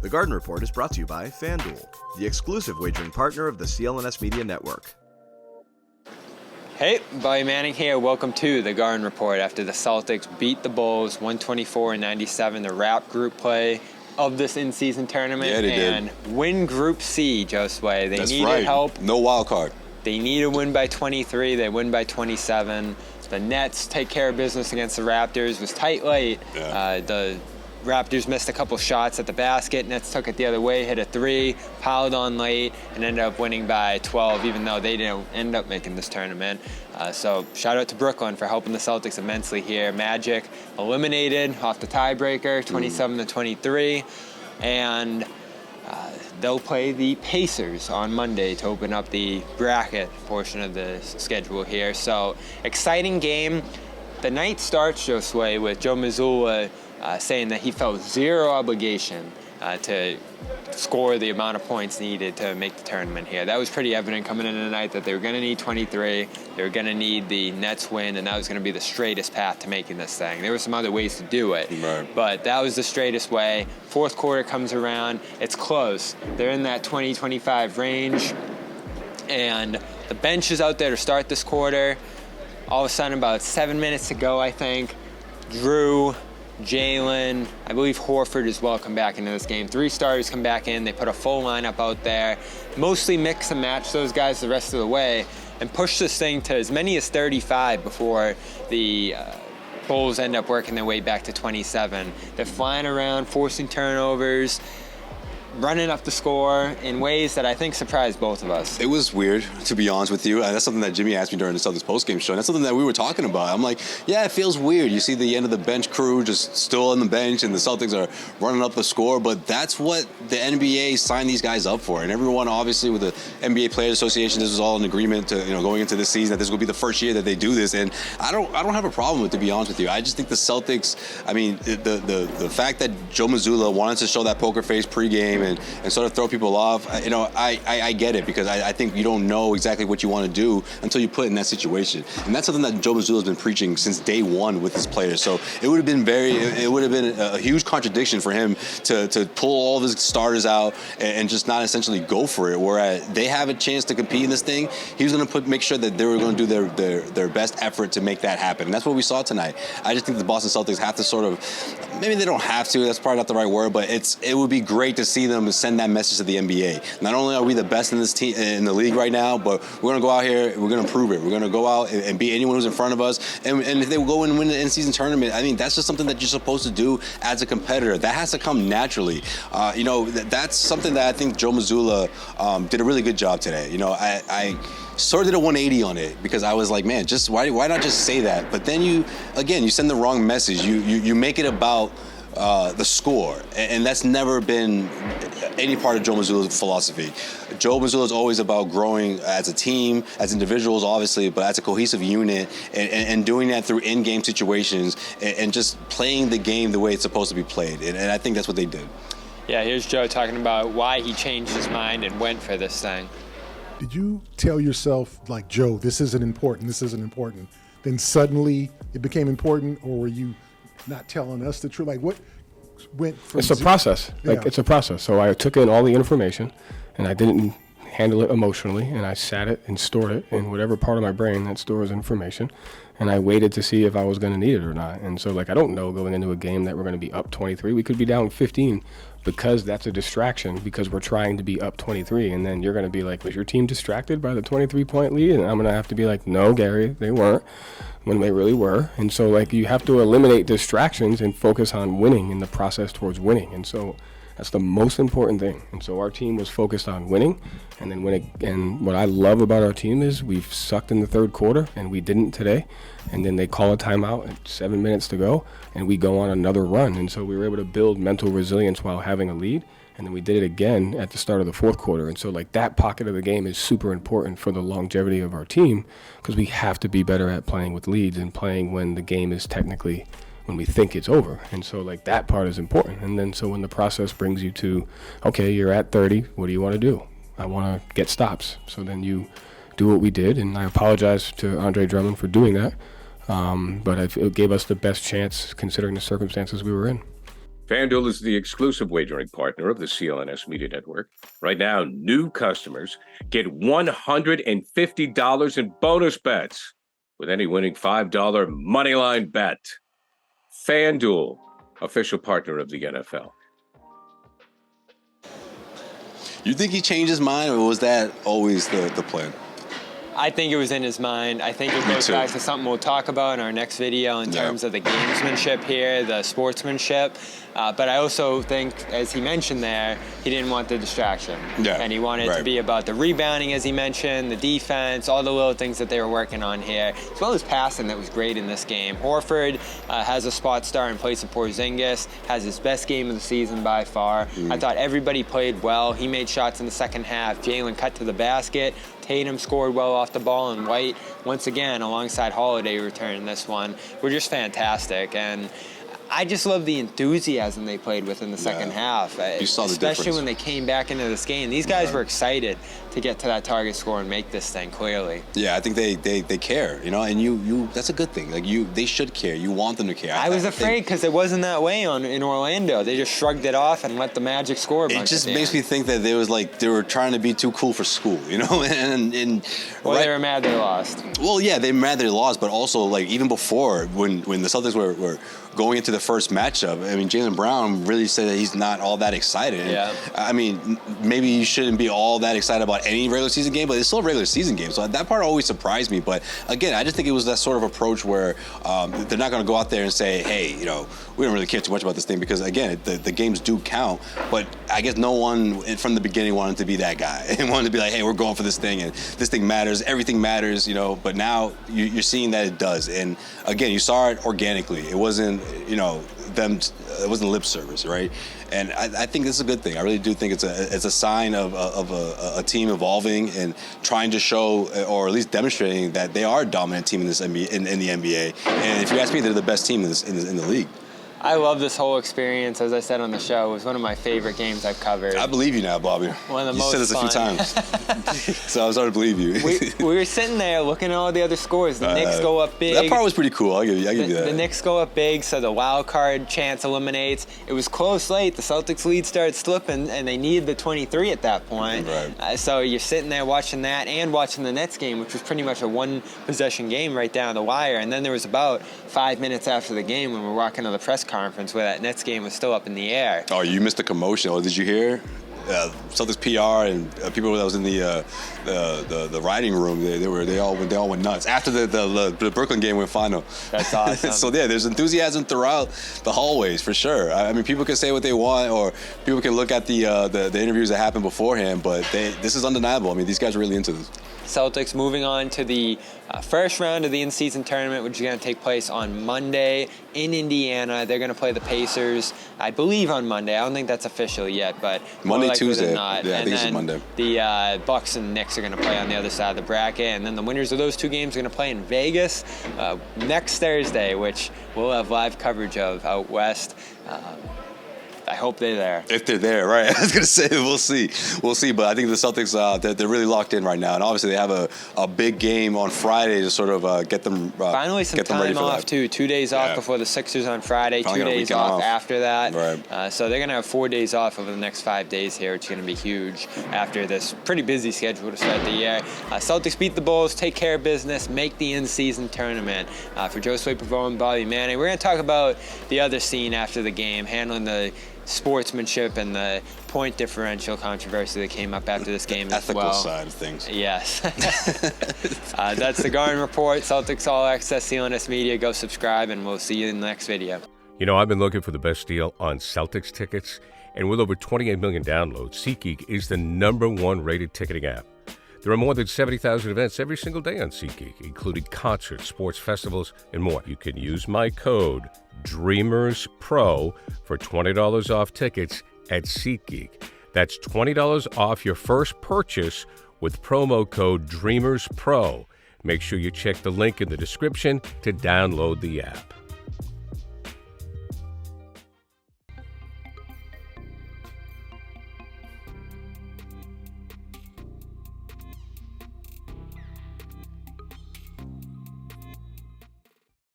The Garden Report is brought to you by FanDuel, the exclusive wagering partner of the CLNS Media Network. Hey, Bobby Manning here. Welcome to the Garden Report. After the Celtics beat the Bulls 124-97, the wrap group play of this in-season tournament, and win Group C, Josue. They needed help. No wild card. They need to win by 23. They win by 27. The Nets take care of business against the Raptors. It was tight late. Yeah. The Raptors missed a couple shots at the basket. Nets took it the other way, hit a three, piled on late, and ended up winning by 12, even though they didn't end up making this tournament. So shout out to Brooklyn for helping the Celtics immensely here. Magic eliminated off the tiebreaker, 27-23. And they'll play the Pacers on Monday to open up the bracket portion of the schedule here. So exciting game. The night starts, Josue, with Joe Mazzulla saying that he felt zero obligation to score the amount of points needed to make the tournament here. That was pretty evident coming into the night that they were going to need 23, they were going to need the Nets win, and that was going to be the straightest path to making this thing. There were some other ways to do it, but that was the straightest way. Fourth quarter comes around, it's close. They're in that 20-25 range, and the bench is out there to start this quarter. All of a sudden, about 7 minutes to go, I think, Drew, Jalen, I believe Horford as well come back into this game. Three starters come back in. They put a full lineup out there, mostly mix and match those guys the rest of the way, and push this thing to as many as 35 before the Bulls end up working their way back to 27. They're flying around, forcing turnovers, running up the score in ways that I think surprised both of us. It was weird, to be honest with you. That's something that Jimmy asked me during the Celtics postgame show, and that's something that we were talking about. I'm like, yeah, it feels weird. You see the end of the bench crew just still on the bench, and the Celtics are running up the score, but that's what the NBA signed these guys up for. And everyone, obviously, with the NBA Players Association, this was all an agreement to, going into this season, that this will be the first year that they do this. And I don't have a problem with it, to be honest with you. I just think the Celtics, the fact that Joe Mazzulla wanted to show that poker face pregame and sort of throw people off, I get it, because I think you don't know exactly what you want to do until you put in that situation. And that's something that Joe Mazzulla's been preaching since day one with his players. So it would have been a huge contradiction for him to pull all of his starters out and just not essentially go for it. Whereas they have a chance to compete in this thing, he was going to make sure that they were going to do their best effort to make that happen. And that's what we saw tonight. I just think the Boston Celtics have to sort of, maybe they don't have to, that's probably not the right word, but it would be great to see them send that message to the NBA. Not only are we the best in this team in the league right now, but we're going to go out here, we're going to prove it. We're going to go out and beat anyone who's in front of us. And if they go and win the in-season tournament, that's just something that you're supposed to do as a competitor. That has to come naturally. That's something that I think Joe Mazzulla did a really good job today. I sort of did a 180 on it, because I was like, man, just why not just say that? But then you send the wrong message. You make it about the score, and that's never been any part of Joe Mazzulla's philosophy. Joe Mazzulla is always about growing as a team, as individuals, obviously, but as a cohesive unit, and doing that through in-game situations and just playing the game the way it's supposed to be played. And I think that's what they did. Yeah, here's Joe talking about why he changed his mind and went for this thing. Did you tell yourself, like, Joe, this isn't important, then suddenly it became important, or were you not telling us the truth? Like, what went from It's a process. It's a process. So I took in all the information, and I didn't handle it emotionally, and I sat it and stored it in whatever part of my brain that stores information, and I waited to see if I was going to need it or not. And so, I don't know going into a game that we're going to be up 23. We could be down 15, because that's a distraction, because we're trying to be up 23. And then you're going to be like, was your team distracted by the 23-point lead? And I'm going to have to be like, no, Gary, they weren't, when they really were. And so, you have to eliminate distractions and focus on winning in the process towards winning. And so that's the most important thing. And so our team was focused on winning. And then and what I love about our team is we've sucked in the third quarter, and we didn't today. And then they call a timeout at 7 minutes to go, and we go on another run. And so we were able to build mental resilience while having a lead. And then we did it again at the start of the fourth quarter. And so that pocket of the game is super important for the longevity of our team, because we have to be better at playing with leads and playing when the game is technically, when we think it's over. And so that part is important. And then so when the process brings you to, okay, you're at 30, what do you want to do? I want to get stops. So then you do what we did, and I apologize to Andre Drummond for doing that. But it gave us the best chance considering the circumstances we were in. FanDuel is the exclusive wagering partner of the CLNS Media Network. Right now, new customers get $150 in bonus bets with any winning $5 moneyline bet. FanDuel, official partner of the NFL. You think he changed his mind, or was that always the plan? I think it was in his mind. I think it goes back to something we'll talk about in our next video in terms of the gamesmanship here, the sportsmanship. But I also think, as he mentioned there, he didn't want the distraction. Yeah, and he wanted it to be about the rebounding, as he mentioned, the defense, all the little things that they were working on here, as well as passing that was great in this game. Horford has a spot start in place of Porzingis, has his best game of the season by far. I thought everybody played well. He made shots in the second half. Jalen cut to the basket. Tatum scored well off the ball, and White, once again, alongside Holiday, returned this one. Were just fantastic. And I just love the enthusiasm they played with in the second half. You saw the especially difference when they came back into this game. These guys were excited to get to that target score and make this thing, clearly. Yeah, I think they care, and you that's a good thing. Like, they should care. You want them to care. I was afraid because it wasn't that way in Orlando. They just shrugged it off and let the Magic score a bunch. It just makes me think that they were trying to be too cool for school, and they were mad they lost. Well, yeah, they were mad they lost, but also, like, even before, when the Celtics were going into the first matchup, I mean, Jaylen Brown really said that he's not all that excited. Yeah. I mean, maybe you shouldn't be all that excited about any regular season game, but it's still a regular season game. So that part always surprised me. But again, I just think it was that sort of approach where they're not going to go out there and say, hey, we don't really care too much about this thing, because, again, the games do count. But I guess no one from the beginning wanted to be that guy and wanted to be like, hey, we're going for this thing, and this thing matters, everything matters, But now you're seeing that it does. And again, you saw it organically. It wasn't, it wasn't lip service, right? And I think this is a good thing. I really do think it's a sign of a team evolving and trying to show, or at least demonstrating, that they are a dominant team in the NBA. And if you ask me, they're the best team in the league. I love this whole experience. As I said on the show, it was one of my favorite games I've covered. I believe you now, Bobby. One of the you most said this fun. a few times. So I'm starting to believe you. we were sitting there looking at all the other scores. The Knicks go up big. That part was pretty cool. I'll give you that. The Knicks go up big, so the wild card chance eliminates. It was close late. The Celtics lead started slipping, and they needed the 23 at that point. Right. So you're sitting there watching that and watching the Nets game, which was pretty much a one-possession game right down the wire. And then there was about 5 minutes after the game when we were walking to the press conference where that Nets game was still up in the air. Oh, you missed the commotion. Oh, did you hear? Celtics PR and people that was in the writing room, they all went nuts after the Brooklyn game went final. That's awesome. So yeah, there's enthusiasm throughout the hallways for sure. I mean, people can say what they want, or people can look at the interviews that happened beforehand, but this is undeniable. I mean, these guys are really into this. Celtics moving on to the first round of the in-season tournament, which is going to take place on Monday in Indiana. They're going to play the Pacers, I believe, on Monday. I don't think that's official yet, but Monday, Tuesday. Not. Yeah, I and think then it's Monday. The Bucks and Knicks are going to play on the other side of the bracket, and then the winners of those two games are going to play in Vegas next Thursday, which we'll have live coverage of out west. I hope they're there. If they're there, right? I was gonna say we'll see. But I think the Celtics they're really locked in right now, and obviously they have a big game on Friday to sort of get them finally some get them ready time for off that. too. 2 days off before the Sixers on Friday. Probably 2 days off after that. Right. So they're gonna have 4 days off over the next 5 days here, which is gonna be huge after this pretty busy schedule to start the year. Celtics beat the Bulls, take care of business, make the in-season tournament. For Josue, Pavon, and Bobby Manning, we're gonna talk about the other scene after the game, handling the sportsmanship and the point differential controversy that came up after this game as well. Ethical side of things. Yes. That's the Garden Report. Celtics All Access, CLNS Media. Go subscribe, and we'll see you in the next video. I've been looking for the best deal on Celtics tickets, and with over 28 million downloads, SeatGeek is the #1 rated ticketing app. There are more than 70,000 events every single day on SeatGeek, including concerts, sports festivals, and more. You can use my code DREAMERSPRO for $20 off tickets at SeatGeek. That's $20 off your first purchase with promo code DREAMERSPRO. Make sure you check the link in the description to download the app.